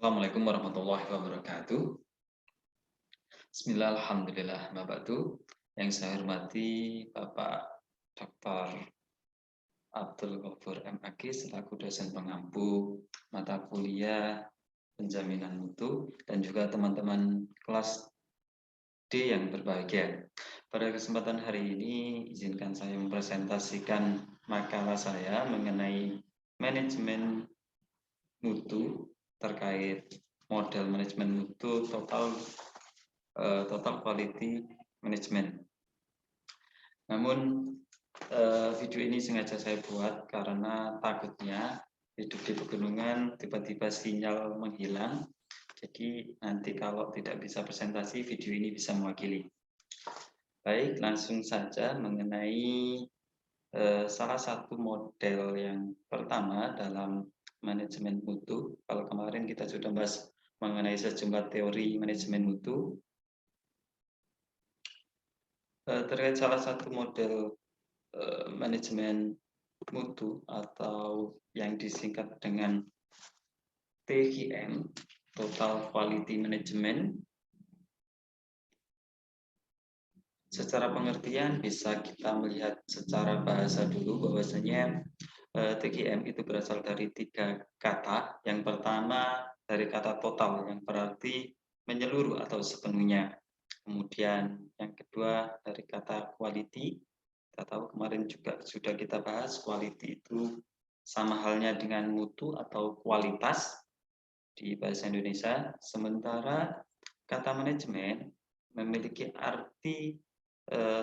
Assalamualaikum warahmatullahi wabarakatuh. Bismillah, alhamdulillah, wabadu. Yang saya hormati Bapak Dr. Abdul Ghafur MAG selaku dosen pengampu mata kuliah penjaminan mutu dan juga teman-teman kelas D yang berbahagia. Pada kesempatan hari ini, izinkan saya mempresentasikan makalah saya mengenai manajemen mutu terkait model manajemen mutu total quality management. Namun video ini sengaja saya buat karena takutnya hidup di pegunungan tiba-tiba sinyal menghilang. Jadi nanti kalau tidak bisa presentasi, video ini bisa mewakili. Baik, langsung saja mengenai salah satu model yang pertama dalam manajemen mutu. Kalau kemarin kita sudah bahas mengenai sejumlah teori manajemen mutu, terkait salah satu model manajemen mutu atau yang disingkat dengan TQM, Total Quality Management. Secara pengertian bisa kita melihat secara bahasa dulu bahwasanya TQM itu berasal dari 3 kata. Yang pertama dari kata total yang berarti menyeluruh atau sepenuhnya. Kemudian yang kedua dari kata quality. Kita tahu kemarin juga sudah kita bahas quality itu sama halnya dengan mutu atau kualitas di bahasa Indonesia. Sementara kata manajemen memiliki arti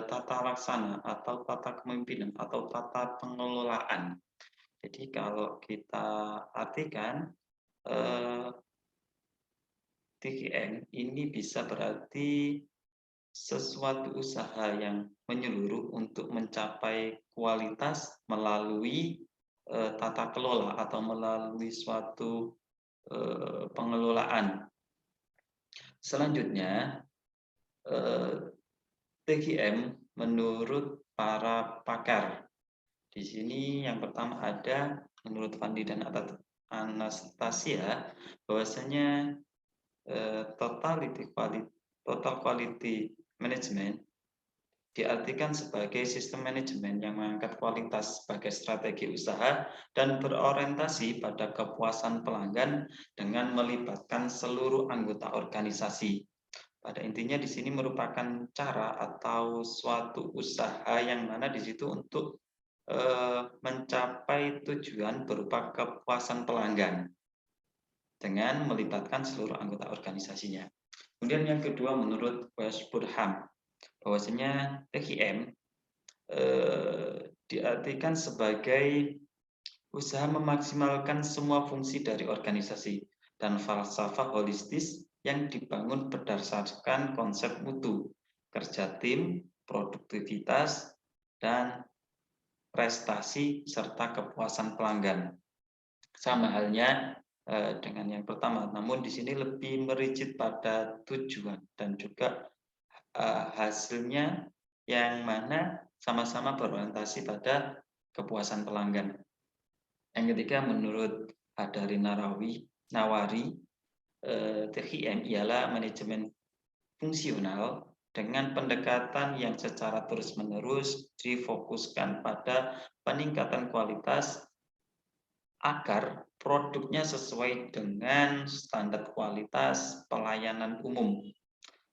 tata laksana atau tata kepemimpinan atau tata pengelolaan. Jadi kalau kita artikan TQM ini bisa berarti sesuatu usaha yang menyeluruh untuk mencapai kualitas melalui tata kelola atau melalui suatu pengelolaan. Selanjutnya, TQM menurut para pakar. Di sini yang pertama ada menurut Fandi dan Anastasia bahwasanya total quality management diartikan sebagai sistem manajemen yang mengangkat kualitas sebagai strategi usaha dan berorientasi pada kepuasan pelanggan dengan melibatkan seluruh anggota organisasi. Pada intinya di sini merupakan cara atau suatu usaha yang mana di situ untuk mencapai tujuan berupa kepuasan pelanggan dengan melibatkan seluruh anggota organisasinya. Kemudian yang kedua menurut Wes Burham bahwasanya TQM diartikan sebagai usaha memaksimalkan semua fungsi dari organisasi dan falsafah holistis yang dibangun berdasarkan konsep mutu, kerja tim, produktivitas, dan prestasi serta kepuasan pelanggan. Sama halnya dengan yang pertama, namun di sini lebih merigid pada tujuan dan juga hasilnya yang mana sama-sama berorientasi pada kepuasan pelanggan. Yang ketiga menurut Hadari Nawari, TQM ialah manajemen fungsional dengan pendekatan yang secara terus-menerus difokuskan pada peningkatan kualitas agar produknya sesuai dengan standar kualitas pelayanan umum.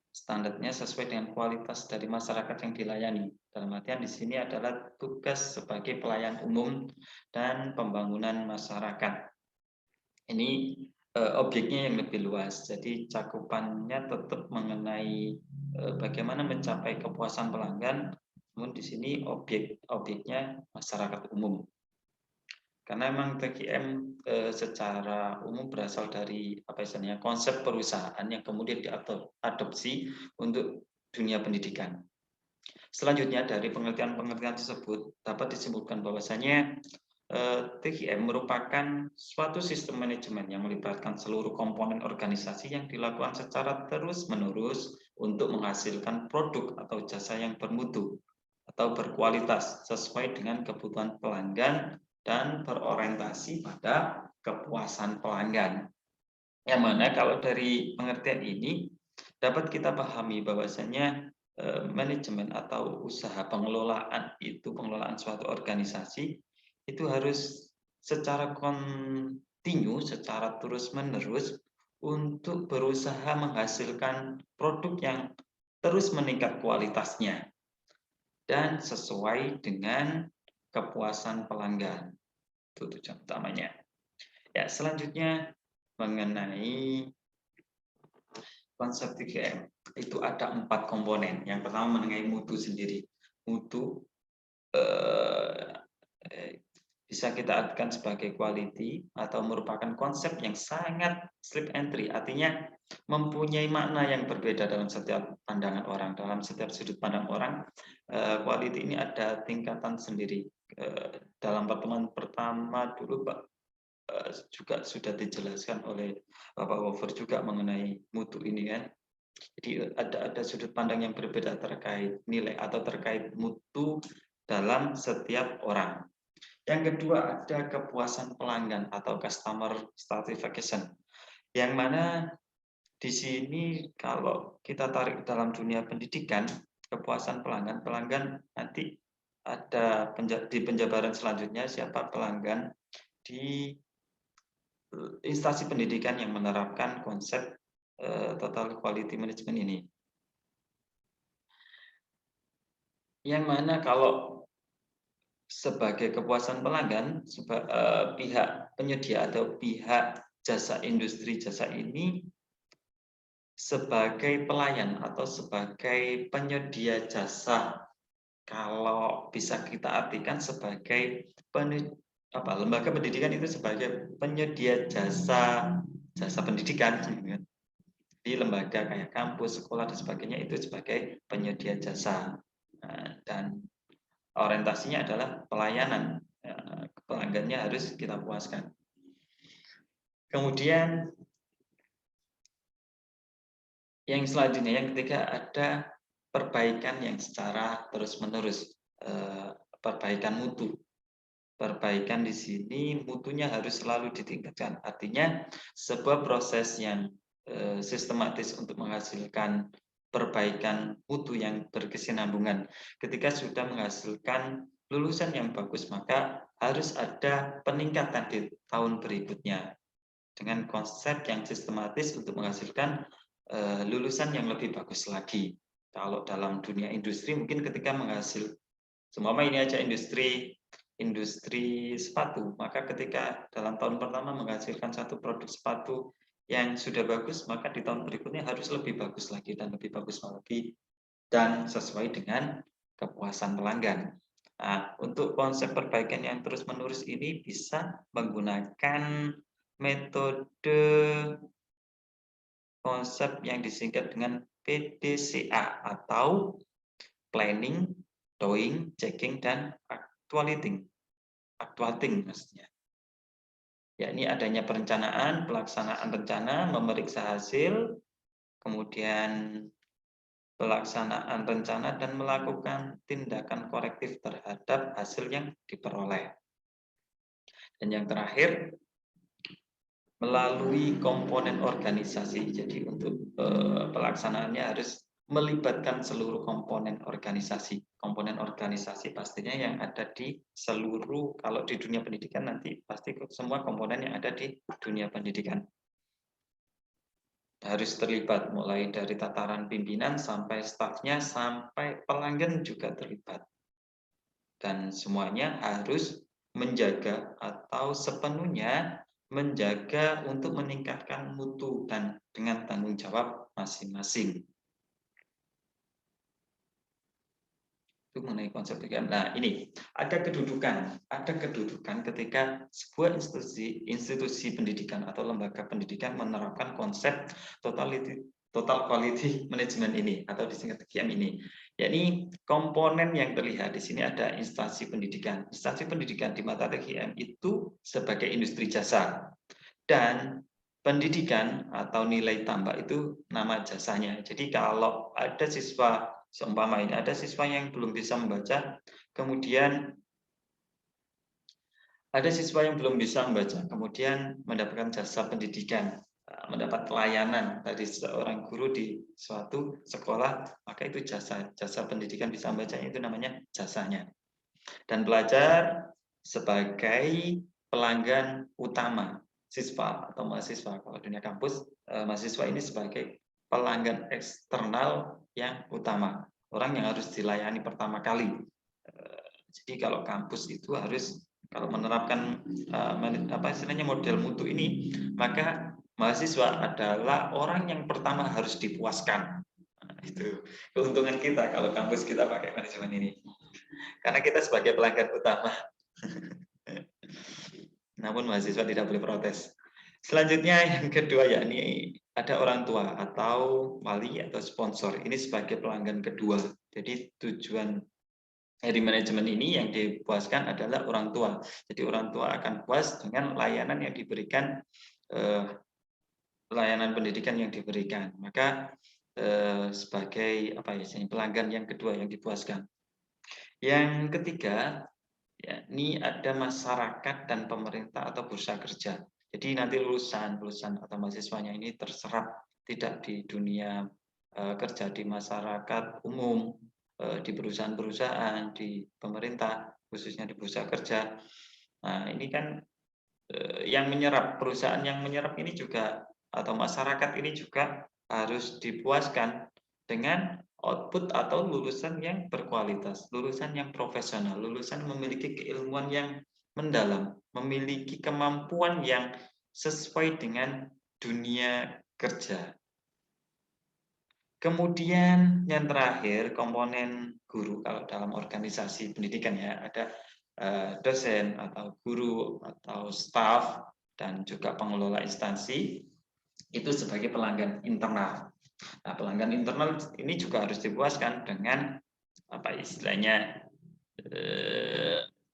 Standarnya sesuai dengan kualitas dari masyarakat yang dilayani. Dalam artian di sini adalah tugas sebagai pelayan umum dan pembangunan masyarakat. Ini objeknya yang lebih luas, jadi cakupannya tetap mengenai bagaimana mencapai kepuasan pelanggan, namun di sini objeknya masyarakat umum. Karena memang TQM secara umum berasal dari apa istilahnya konsep perusahaan yang kemudian diadopsi untuk dunia pendidikan. Selanjutnya dari pengertian-pengertian tersebut dapat disimpulkan bahwasanya TQM merupakan suatu sistem manajemen yang melibatkan seluruh komponen organisasi yang dilakukan secara terus-menerus untuk menghasilkan produk atau jasa yang bermutu atau berkualitas sesuai dengan kebutuhan pelanggan dan berorientasi pada kepuasan pelanggan. Yang mana kalau dari pengertian ini dapat kita pahami bahwasanya manajemen atau usaha pengelolaan suatu organisasi itu harus secara kontinu, secara terus-menerus untuk berusaha menghasilkan produk yang terus meningkat kualitasnya dan sesuai dengan kepuasan pelanggan. Itu tujuan utamanya. Ya, selanjutnya mengenai konsep 3M itu ada 4 komponen. Yang pertama mengenai mutu sendiri. Mutu bisa kita artikan sebagai quality atau merupakan konsep yang sangat slip entry, artinya mempunyai makna yang berbeda dalam setiap pandangan orang, dalam setiap sudut pandang orang. Quality ini ada tingkatan sendiri. Dalam pertemuan pertama dulu Pak juga sudah dijelaskan oleh Bapak Wover juga mengenai mutu ini kan. Jadi ada sudut pandang yang berbeda terkait nilai atau terkait mutu dalam setiap orang. Yang kedua ada kepuasan pelanggan atau customer satisfaction. Yang mana di sini kalau kita tarik dalam dunia pendidikan, kepuasan pelanggan nanti ada di penjabaran selanjutnya siapa pelanggan di instansi pendidikan yang menerapkan konsep total quality management ini. Yang mana kalau sebagai kepuasan pelanggan, pihak penyedia atau pihak jasa industri jasa ini sebagai pelayan atau sebagai penyedia jasa, kalau bisa kita artikan sebagai lembaga pendidikan itu sebagai penyedia jasa pendidikan. Di lembaga kayak kampus, sekolah dan sebagainya itu sebagai penyedia jasa. Dan orientasinya adalah pelayanan, pelanggannya harus kita puaskan. Kemudian yang selanjutnya, yang ketiga ada perbaikan yang secara terus-menerus, perbaikan mutu. Perbaikan di sini mutunya harus selalu ditingkatkan. Artinya sebuah proses yang sistematis untuk menghasilkan perbaikan mutu yang berkesinambungan. Ketika sudah menghasilkan lulusan yang bagus, maka harus ada peningkatan di tahun berikutnya dengan konsep yang sistematis untuk menghasilkan lulusan yang lebih bagus lagi. Kalau dalam dunia industri mungkin ketika menghasil, semua ini aja industri sepatu, maka ketika dalam tahun pertama menghasilkan satu produk sepatu yang sudah bagus, maka di tahun berikutnya harus lebih bagus lagi dan lebih bagus lagi dan sesuai dengan kepuasan pelanggan. Nah, untuk konsep perbaikan yang terus-menerus ini bisa menggunakan metode konsep yang disingkat dengan PDCA atau planning, doing, checking, dan actuating maksudnya. Yakni adanya perencanaan, pelaksanaan rencana, memeriksa hasil, kemudian pelaksanaan rencana dan melakukan tindakan korektif terhadap hasil yang diperoleh. Dan yang terakhir, melalui komponen organisasi. Jadi untuk pelaksanaannya harus melibatkan seluruh komponen organisasi. Komponen organisasi pastinya yang ada di seluruh, kalau di dunia pendidikan nanti pasti semua komponen yang ada di dunia pendidikan harus terlibat, mulai dari tataran pimpinan sampai stafnya sampai pelanggan juga terlibat. Dan semuanya harus menjaga atau sepenuhnya menjaga untuk meningkatkan mutu dan dengan tanggung jawab masing-masing. Itu mengenai konsep 3M. Nah, ini ada kedudukan ketika sebuah institusi pendidikan atau lembaga pendidikan menerapkan konsep total quality management ini atau disingkat 3M ini. Yakni komponen yang terlihat di sini ada instansi pendidikan. Instansi pendidikan di mata TGM itu sebagai industri jasa. Dan pendidikan atau nilai tambah itu nama jasanya. Jadi kalau ada siswa, seumpama ini ada siswa yang belum bisa membaca, kemudian ada siswa yang belum bisa membaca, kemudian mendapatkan jasa pendidikan. mendapat pelayanan dari seorang guru di suatu sekolah, maka itu jasa pendidikan bisa membacanya, itu namanya jasanya. Dan pelajar sebagai pelanggan utama siswa atau mahasiswa. Kalau dunia kampus, mahasiswa ini sebagai pelanggan eksternal yang utama, orang yang harus dilayani pertama kali. Jadi kalau kampus itu harus, kalau menerapkan model mutu ini, maka mahasiswa adalah orang yang pertama harus dipuaskan. Nah, itu keuntungan kita kalau kampus kita pakai manajemen ini, karena kita sebagai pelanggan utama. Namun mahasiswa tidak boleh protes. Selanjutnya yang kedua, yakni ada orang tua atau wali atau sponsor. Ini sebagai pelanggan kedua. Jadi tujuan dari manajemen ini yang dipuaskan adalah orang tua. Jadi orang tua akan puas dengan layanan yang diberikan, layanan pendidikan yang diberikan. Maka sebagai pelanggan yang kedua yang dipuaskan. Yang ketiga, yakni ada masyarakat dan pemerintah atau bursa kerja. Jadi nanti lulusan atau mahasiswanya ini terserap tidak di dunia kerja, di masyarakat umum, di perusahaan-perusahaan, di pemerintah, khususnya di bursa kerja. Nah, ini kan yang menyerap, perusahaan yang menyerap ini juga, atau masyarakat ini juga harus dipuaskan dengan output atau lulusan yang berkualitas, lulusan yang profesional, lulusan memiliki keilmuan yang mendalam, memiliki kemampuan yang sesuai dengan dunia kerja. Kemudian yang terakhir, komponen guru. Kalau dalam organisasi pendidikan ya, ada dosen atau guru atau staf dan juga pengelola instansi, itu sebagai pelanggan internal. Nah, pelanggan internal ini juga harus dipuaskan dengan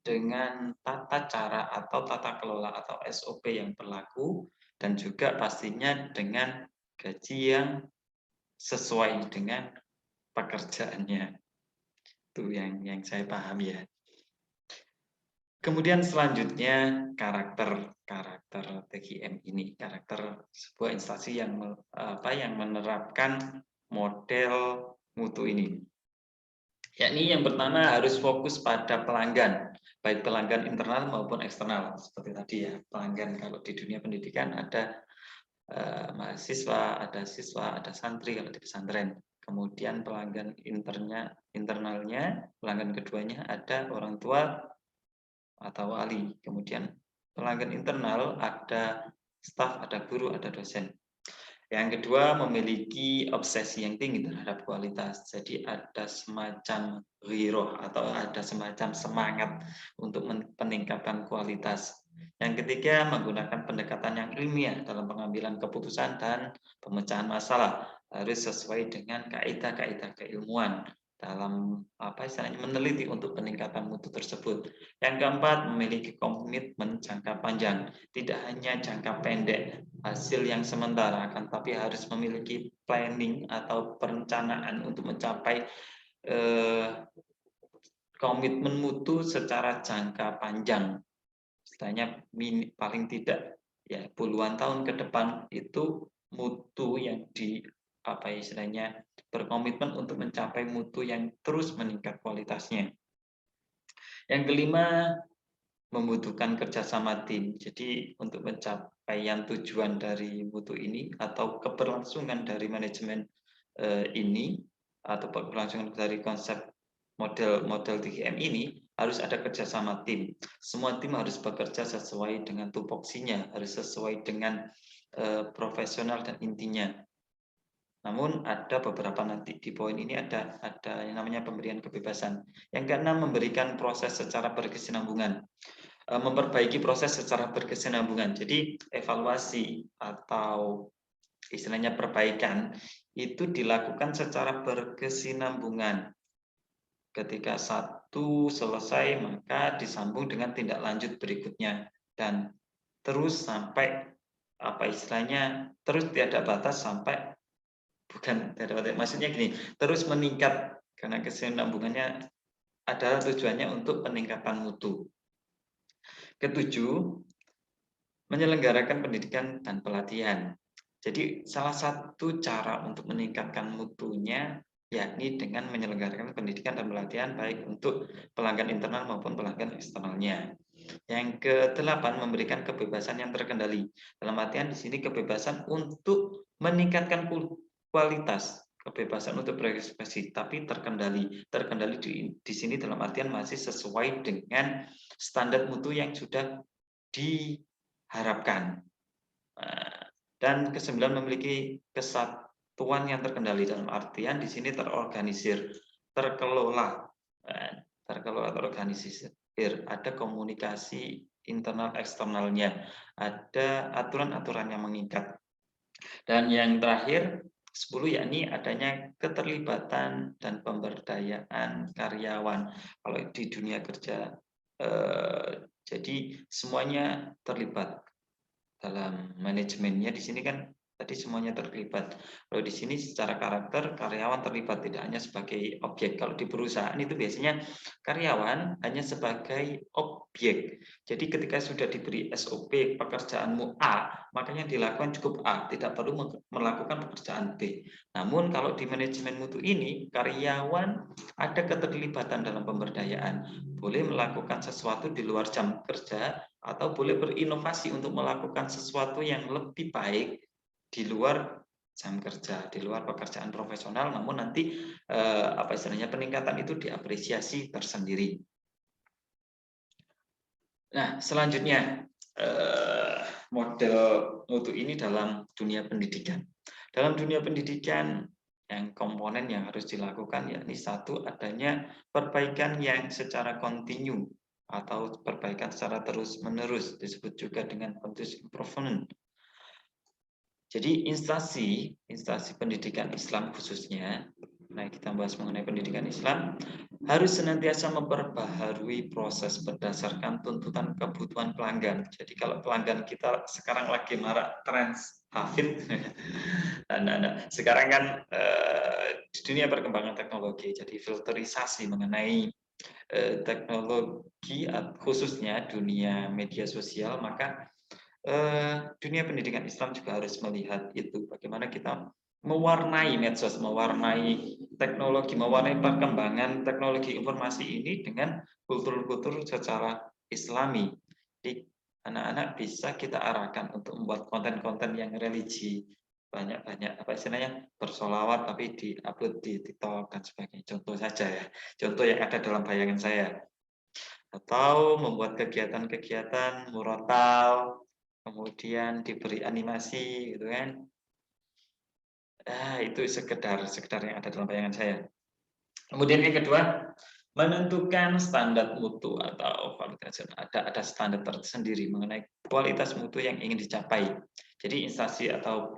dengan tata cara atau tata kelola atau SOP yang berlaku, dan juga pastinya dengan gaji yang sesuai dengan pekerjaannya. Itu yang saya pahami ya. Kemudian selanjutnya karakter TGM ini, karakter sebuah instansi yang menerapkan model mutu ini. Yakni yang pertama harus fokus pada pelanggan, baik pelanggan internal maupun eksternal. Seperti tadi ya, pelanggan kalau di dunia pendidikan ada mahasiswa, ada siswa, ada santri kalau di pesantren. Kemudian pelanggan internalnya, pelanggan keduanya ada orang tua atau wali. Kemudian pelanggan internal ada staf, ada guru, ada dosen. Yang kedua, memiliki obsesi yang tinggi terhadap kualitas. Jadi ada semacam ghiroh atau ada semacam semangat untuk peningkatan kualitas. Yang ketiga, menggunakan pendekatan yang ilmiah dalam pengambilan keputusan dan pemecahan masalah. Harus sesuai dengan kaidah-kaidah keilmuan dalam meneliti untuk peningkatan mutu tersebut. Yang keempat, memiliki komitmen jangka panjang, tidak hanya jangka pendek hasil yang sementara, akan tapi harus memiliki planning atau perencanaan untuk mencapai komitmen mutu secara jangka panjang. Istilahnya paling tidak ya puluhan tahun ke depan itu mutu yang berkomitmen untuk mencapai mutu yang terus meningkat kualitasnya. Yang kelima, membutuhkan kerjasama tim. Jadi untuk pencapaian tujuan dari mutu ini atau keberlangsungan dari manajemen ini atau keberlangsungan dari konsep model TGM ini harus ada kerjasama tim. Semua tim harus bekerja sesuai dengan tupoksinya, harus sesuai dengan profesional dan intinya. Namun ada beberapa nanti di poin ini ada yang namanya pemberian kebebasan. Yang keenam, memberikan proses secara berkesinambungan. Memperbaiki proses secara berkesinambungan. Jadi evaluasi atau istilahnya perbaikan itu dilakukan secara berkesinambungan. Ketika satu selesai, maka disambung dengan tindak lanjut berikutnya dan terus sampai terus tiada batas sampai maksudnya gini, terus meningkat, karena kesinambungannya adalah tujuannya untuk peningkatan mutu. Ketujuh, menyelenggarakan pendidikan dan pelatihan. Jadi salah satu cara untuk meningkatkan mutunya yakni dengan menyelenggarakan pendidikan dan pelatihan baik untuk pelanggan internal maupun pelanggan eksternalnya. Yang kedelapan, memberikan kebebasan yang terkendali. Dalam artian di sini kebebasan untuk meningkatkan kualitas, kebebasan untuk berekspresi, tapi terkendali. Terkendali di sini dalam artian masih sesuai dengan standar mutu yang sudah diharapkan. Dan kesembilan, memiliki kesatuan yang terkendali, dalam artian di sini terorganisir, terkelola, terorganisir, ada komunikasi internal eksternalnya, ada aturan-aturan yang mengikat. Dan yang terakhir 10, yakni adanya keterlibatan dan pemberdayaan karyawan. Kalau di dunia kerja, jadi semuanya terlibat dalam manajemennya. Di sini kan tadi semuanya terlibat. Kalau di sini secara karakter karyawan terlibat, tidak hanya sebagai objek. Kalau di perusahaan itu biasanya karyawan hanya sebagai objek. Jadi ketika sudah diberi SOP pekerjaanmu A, makanya dilakukan cukup A, tidak perlu melakukan pekerjaan B. Namun kalau di manajemen mutu ini, karyawan ada keterlibatan dalam pemberdayaan, boleh melakukan sesuatu di luar jam kerja, atau boleh berinovasi untuk melakukan sesuatu yang lebih baik di luar jam kerja, di luar pekerjaan profesional, namun nanti apa istilahnya, peningkatan itu diapresiasi tersendiri. Nah, selanjutnya model mutu ini dalam dunia pendidikan. Dalam dunia pendidikan, yang komponen yang harus dilakukan yakni satu, adanya perbaikan yang secara kontinu atau perbaikan secara terus-menerus, disebut juga dengan continuous improvement. Jadi instansi pendidikan Islam khususnya, nah kita bahas mengenai pendidikan Islam, harus senantiasa memperbaharui proses berdasarkan tuntutan kebutuhan pelanggan. Jadi kalau pelanggan kita sekarang lagi marak trends hafid, nah, sekarang kan di dunia perkembangan teknologi, jadi filterisasi mengenai teknologi, khususnya dunia media sosial, maka dunia pendidikan Islam juga harus melihat itu, bagaimana kita mewarnai medsos, mewarnai teknologi, mewarnai perkembangan teknologi informasi ini dengan kultur-kultur secara Islami. Jadi anak-anak bisa kita arahkan untuk membuat konten-konten yang religi, banyak-banyak apa istilahnya, bersolawat tapi diupload di TikTok dan sebagainya. Contoh saja ya, contoh yang ada dalam bayangan saya. Atau membuat kegiatan-kegiatan murotal, kemudian diberi animasi gitu kan. Itu sekedar yang ada dalam bayangan saya. Kemudian yang kedua, menentukan standar mutu atau kualitas. Ada standar tersendiri mengenai kualitas mutu yang ingin dicapai. Jadi instansi atau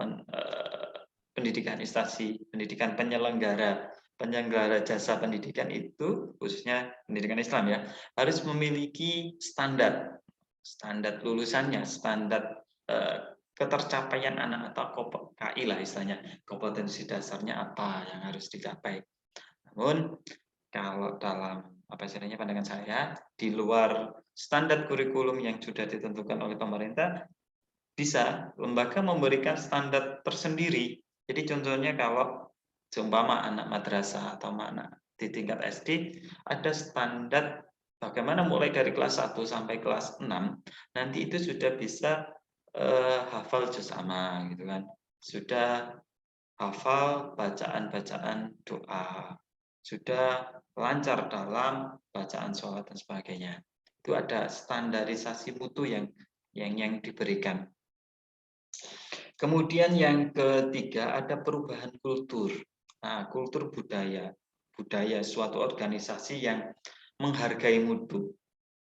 pendidikan penyelenggara jasa pendidikan itu, khususnya pendidikan Islam ya, harus memiliki standar lulusannya, standar ketercapaian anak atau KI lah istilahnya, kompetensi dasarnya apa yang harus dicapai. Namun kalau dalam apa istilahnya pandangan saya, di luar standar kurikulum yang sudah ditentukan oleh pemerintah, bisa lembaga memberikan standar tersendiri. Jadi contohnya kalau seumpama anak madrasah atau anak di tingkat SD, ada standar bagaimana mulai dari kelas 1 sampai kelas 6, nanti itu sudah bisa hafal juz amma gitu kan. Sudah hafal bacaan-bacaan doa, sudah lancar dalam bacaan sholat dan sebagainya. Itu ada standarisasi mutu yang diberikan. Kemudian yang ketiga, ada perubahan kultur. Nah, kultur budaya suatu organisasi yang menghargai mutu.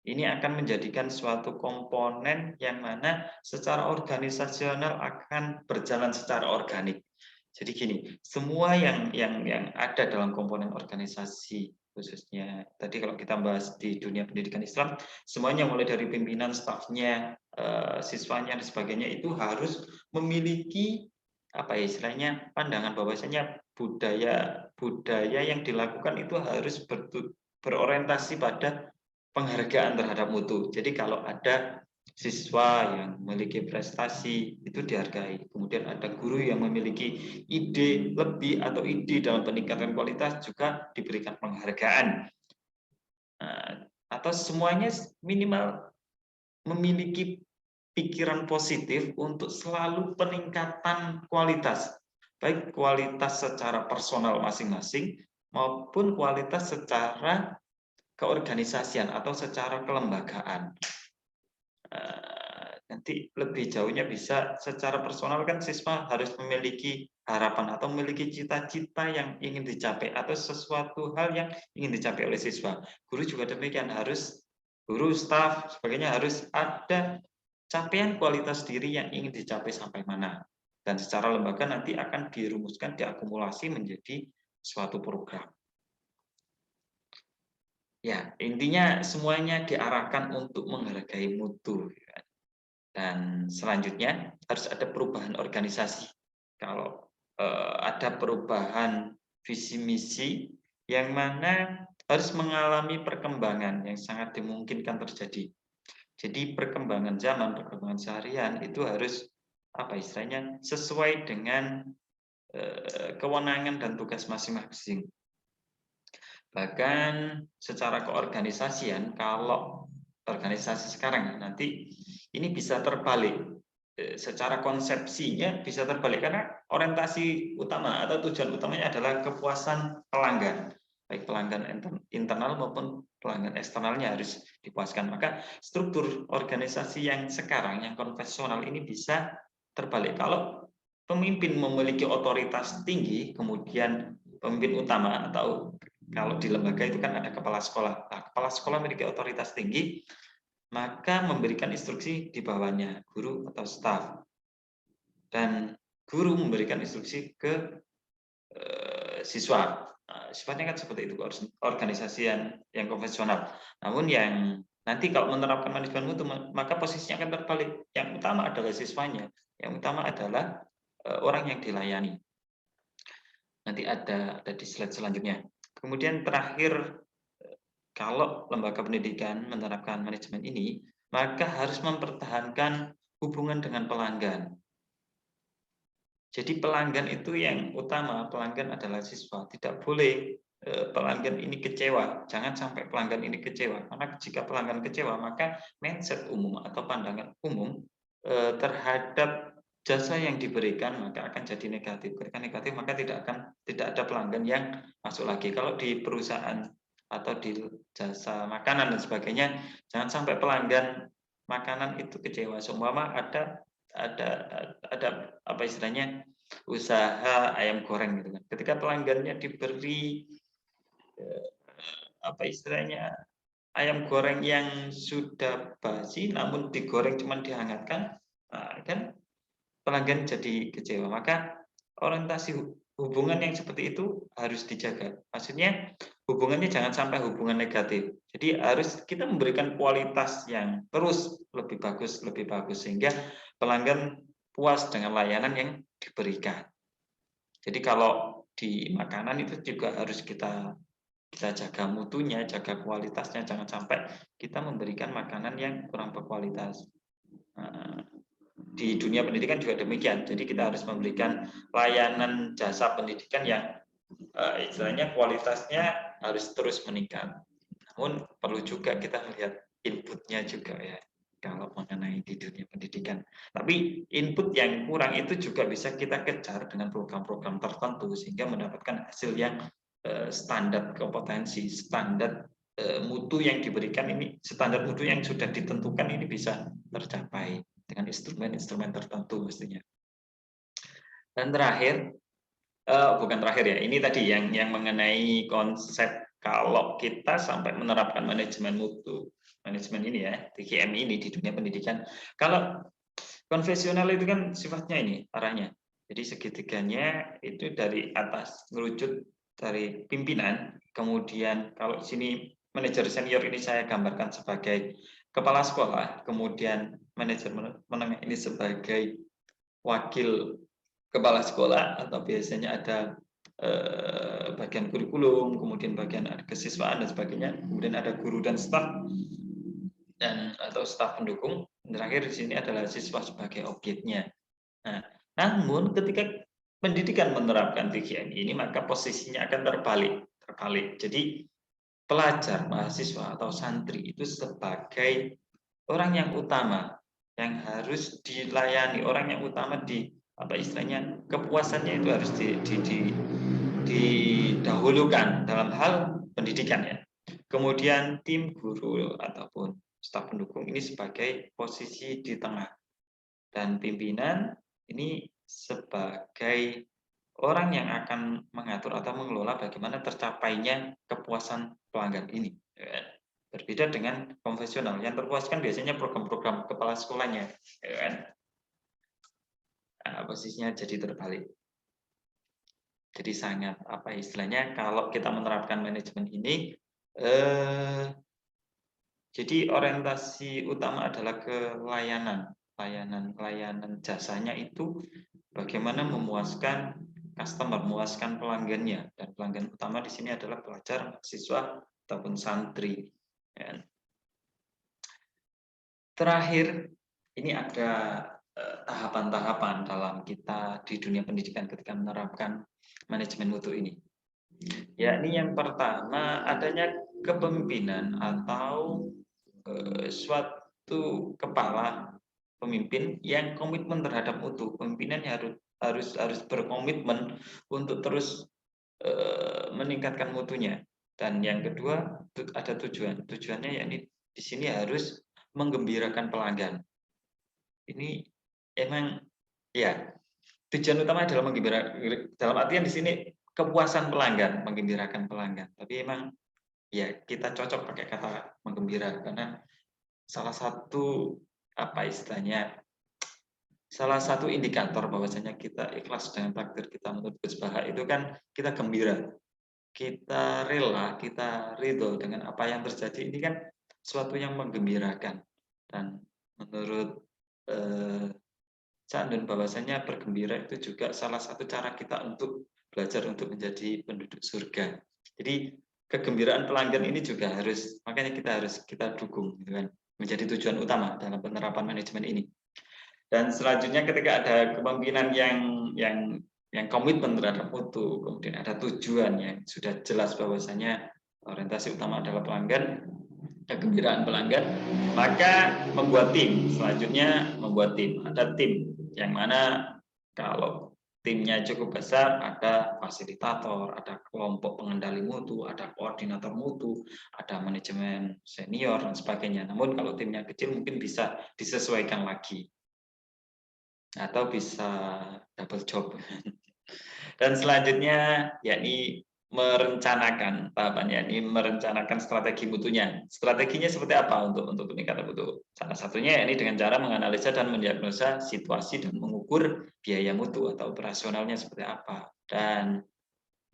Ini akan menjadikan suatu komponen yang mana secara organisasional akan berjalan secara organik. Jadi gini, semua yang ada dalam komponen organisasi, khususnya tadi kalau kita bahas di dunia pendidikan Islam, semuanya mulai dari pimpinan, stafnya, siswanya dan sebagainya itu harus memiliki apa ya istilahnya, pandangan bahwasanya budaya yang dilakukan itu harus berorientasi pada penghargaan terhadap mutu. Jadi kalau ada siswa yang memiliki prestasi itu dihargai. Kemudian ada guru yang memiliki ide lebih atau ide dalam peningkatan kualitas juga diberikan penghargaan. Atau semuanya minimal memiliki pikiran positif untuk selalu peningkatan kualitas, baik kualitas secara personal masing-masing maupun kualitas secara keorganisasian atau secara kelembagaan. Nanti lebih jauhnya bisa secara personal kan siswa harus memiliki harapan atau memiliki cita-cita yang ingin dicapai atau sesuatu hal yang ingin dicapai oleh siswa. Guru juga demikian, harus guru, staf, sebagainya harus ada capaian kualitas diri yang ingin dicapai sampai mana. Dan secara lembaga nanti akan dirumuskan, diakumulasi menjadi suatu program. Ya, intinya semuanya diarahkan untuk menghargai mutu. Dan selanjutnya harus ada perubahan organisasi. Kalau ada perubahan visi misi yang mana harus mengalami perkembangan yang sangat dimungkinkan terjadi. Jadi perkembangan zaman, perkembangan seharian itu harus apa istilahnya sesuai dengan kewenangan dan tugas masing-masing. Bahkan secara keorganisasian, kalau organisasi sekarang nanti ini bisa terbalik, secara konsepsinya bisa terbalik karena orientasi utama atau tujuan utamanya adalah kepuasan pelanggan, baik pelanggan internal maupun pelanggan eksternalnya harus dipuaskan. Maka struktur organisasi yang sekarang yang konvensional ini bisa terbalik. Kalau pemimpin memiliki otoritas tinggi, kemudian pemimpin utama atau kalau di lembaga itu kan ada kepala sekolah. Nah, kepala sekolah memiliki otoritas tinggi, maka memberikan instruksi di bawahnya, guru atau staf. Dan guru memberikan instruksi ke siswa. Nah, sifatnya kan seperti itu, organisasi yang konvensional. Namun yang nanti kalau menerapkan manajemen mutu, maka posisinya akan terbalik. Yang utama adalah siswanya, yang utama adalah orang yang dilayani. Nanti ada di slide selanjutnya. Kemudian terakhir, kalau lembaga pendidikan menerapkan manajemen ini, maka harus mempertahankan hubungan dengan pelanggan. Jadi pelanggan itu yang utama, pelanggan adalah siswa. Tidak boleh pelanggan ini kecewa, jangan sampai pelanggan ini kecewa. Karena jika pelanggan kecewa, maka mindset umum atau pandangan umum terhadap jasa yang diberikan maka akan jadi negatif. Ketika negatif maka tidak ada pelanggan yang masuk lagi. Kalau di perusahaan atau di jasa makanan dan sebagainya, jangan sampai pelanggan makanan itu kecewa. Seumpama ada apa istilahnya usaha ayam goreng gitu kan. Ketika pelanggannya diberi apa istilahnya ayam goreng yang sudah basi namun digoreng cuma dihangatkan, nah, kan pelanggan jadi kecewa. Maka orientasi hubungan yang seperti itu harus dijaga. Maksudnya hubungannya jangan sampai hubungan negatif. Jadi harus kita memberikan kualitas yang terus lebih bagus sehingga pelanggan puas dengan layanan yang diberikan. Jadi kalau di makanan itu juga harus kita jaga mutunya, jaga kualitasnya, jangan sampai kita memberikan makanan yang kurang berkualitas. Di dunia pendidikan juga demikian. Jadi kita harus memberikan layanan jasa pendidikan yang istilahnya kualitasnya harus terus meningkat. Namun perlu juga kita melihat inputnya juga ya kalau mengenai di dunia pendidikan. Tapi input yang kurang itu juga bisa kita kejar dengan program-program tertentu sehingga mendapatkan hasil yang standar kompetensi, standar mutu yang diberikan ini, standar mutu yang sudah ditentukan ini bisa tercapai dengan instrumen-instrumen tertentu mestinya. Dan terakhir, bukan terakhir ya, ini tadi yang mengenai konsep kalau kita sampai menerapkan manajemen mutu, manajemen ini ya, TGM ini di dunia pendidikan. Kalau konvensional itu kan sifatnya ini arahnya. Jadi segitiganya itu dari atas, ngerucut dari pimpinan, kemudian kalau sini manajer senior ini saya gambarkan sebagai kepala sekolah, kemudian manajer menengah ini sebagai wakil kepala sekolah atau biasanya ada bagian kurikulum, kemudian bagian kesiswaan dan sebagainya, kemudian ada guru dan staf dan atau staf pendukung. Terakhir di sini adalah siswa sebagai objeknya. Nah, namun ketika pendidikan menerapkan 3M ini, maka posisinya akan terbalik. Jadi pelajar, mahasiswa atau santri itu sebagai orang yang utama yang harus dilayani, orang yang utama di apa istilahnya, kepuasannya itu harus didahulukan dalam hal pendidikan ya. Kemudian tim guru ataupun staf pendukung ini sebagai posisi di tengah, dan pimpinan ini sebagai orang yang akan mengatur atau mengelola bagaimana tercapainya kepuasan pelanggan ini. Ya. Berbeda dengan konvensional, yang terpuaskan biasanya program-program kepala sekolahnya. Ya kan? Nah, posisinya jadi terbalik. Jadi sangat apa istilahnya, kalau kita menerapkan manajemen ini, jadi orientasi utama adalah ke layanan jasanya itu bagaimana memuaskan customer, memuaskan pelanggannya, dan pelanggan utama di sini adalah pelajar, mahasiswa ataupun santri. Ya. Terakhir, ini ada tahapan-tahapan dalam kita di dunia pendidikan ketika menerapkan manajemen mutu ini. Yakni yang pertama, adanya kepemimpinan atau suatu kepala pemimpin yang komitmen terhadap mutu. Pemimpinan harus berkomitmen untuk terus meningkatkan mutunya. Dan yang kedua, ada tujuan. Tujuannya yakni di sini harus menggembirakan pelanggan. Ini emang ya, tujuan utama adalah menggembirakan, dalam artian di sini kepuasan pelanggan, menggembirakan pelanggan. Tapi emang ya kita cocok pakai kata menggembira, karena salah satu apa istilahnya, salah satu indikator bahwasanya kita ikhlas dengan takdir kita menurut Gus Baha itu kan kita gembira, kita rela, kita ridho dengan apa yang terjadi. Ini kan suatu yang menggembirakan. Dan menurut Chandun, bahwasanya bergembira itu juga salah satu cara kita untuk belajar untuk menjadi penduduk surga. Jadi kegembiraan pelanggan ini juga harus, makanya kita dukung, gitu kan, menjadi tujuan utama dalam penerapan manajemen ini. Dan selanjutnya ketika ada kepemimpinan yang komitmen terhadap mutu, kemudian ada tujuan yang sudah jelas bahwasanya orientasi utama adalah pelanggan, kegembiraan pelanggan, maka membuat tim. Selanjutnya membuat tim. Ada tim yang mana kalau timnya cukup besar, ada fasilitator, ada kelompok pengendali mutu, ada koordinator mutu, ada manajemen senior dan sebagainya. Namun kalau timnya kecil mungkin bisa disesuaikan lagi atau bisa double job. Dan selanjutnya yakni merencanakan tahapannya, ini merencanakan strategi mutunya. Strateginya seperti apa untuk peningkatan mutu? Salah satunya yakni dengan cara menganalisa dan mendiagnosa situasi dan mengukur biaya mutu atau operasionalnya seperti apa. Dan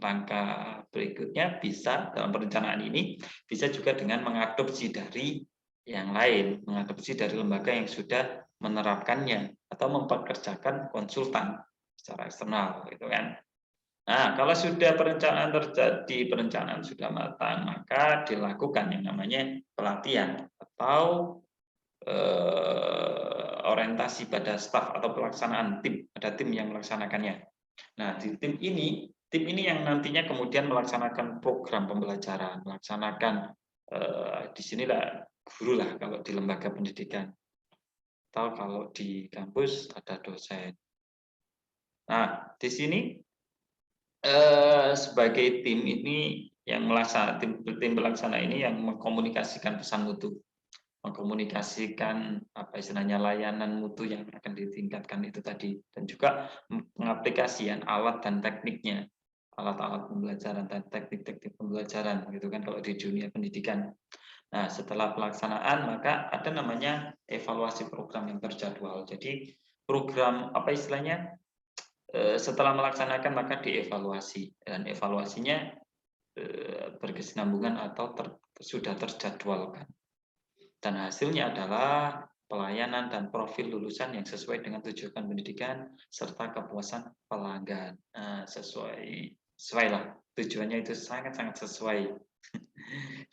langkah berikutnya bisa dalam perencanaan ini bisa juga dengan mengadopsi dari yang lain, mengadopsi dari lembaga yang sudah menerapkannya atau mempekerjakan konsultan secara eksternal, gitu kan. Nah, kalau sudah perencanaan sudah matang, maka dilakukan yang namanya pelatihan atau orientasi pada staf atau pelaksanaan tim. Ada tim yang melaksanakannya. Nah, di tim ini yang nantinya kemudian melaksanakan program pembelajaran, melaksanakan di sinilah guru lah kalau di lembaga pendidikan, atau kalau di kampus ada dosen. Nah, di sini sebagai tim ini yang tim pelaksana ini yang mengkomunikasikan pesan mutu, mengkomunikasikan apa istilahnya layanan mutu yang akan ditingkatkan itu tadi, dan juga pengaplikasian alat dan tekniknya, alat-alat pembelajaran dan teknik-teknik pembelajaran, gitu kan kalau di dunia pendidikan. Nah, setelah pelaksanaan maka ada namanya evaluasi program yang terjadwal. Jadi program apa istilahnya, setelah melaksanakan maka dievaluasi, dan evaluasinya berkesinambungan atau sudah terjadwalkan, dan hasilnya adalah pelayanan dan profil lulusan yang sesuai dengan tujuan pendidikan serta kepuasan pelanggan. Nah, sesuai lah, tujuannya itu sangat-sangat sesuai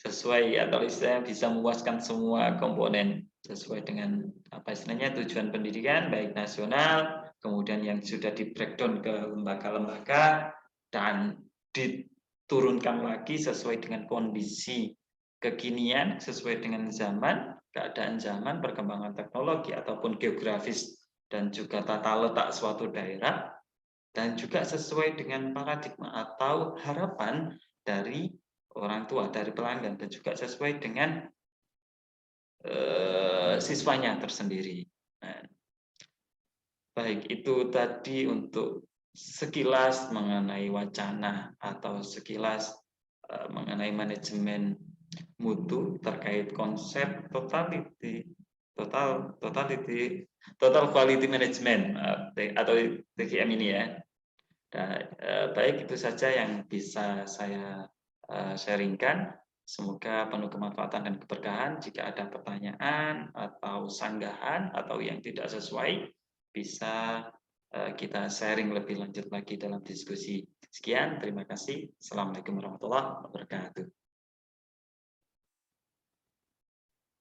sesuai, atau istilahnya bisa memuaskan semua komponen sesuai dengan apa istilahnya tujuan pendidikan baik nasional, kemudian yang sudah di breakdown ke lembaga-lembaga dan diturunkan lagi sesuai dengan kondisi kekinian, sesuai dengan zaman, keadaan zaman, perkembangan teknologi ataupun geografis dan juga tata letak suatu daerah, dan juga sesuai dengan paradigma atau harapan dari orang tua, dari pelanggan, dan juga sesuai dengan siswanya tersendiri. Nah, baik itu tadi untuk sekilas mengenai wacana atau sekilas mengenai manajemen mutu terkait konsep total quality management atau TQM ini ya. Nah, baik itu saja yang bisa saya sharingkan. Semoga penuh kemanfaatan dan keberkahan. Jika ada pertanyaan atau sanggahan atau yang tidak sesuai, bisa kita sharing lebih lanjut lagi dalam diskusi. Sekian, terima kasih. Assalamualaikum warahmatullahi wabarakatuh.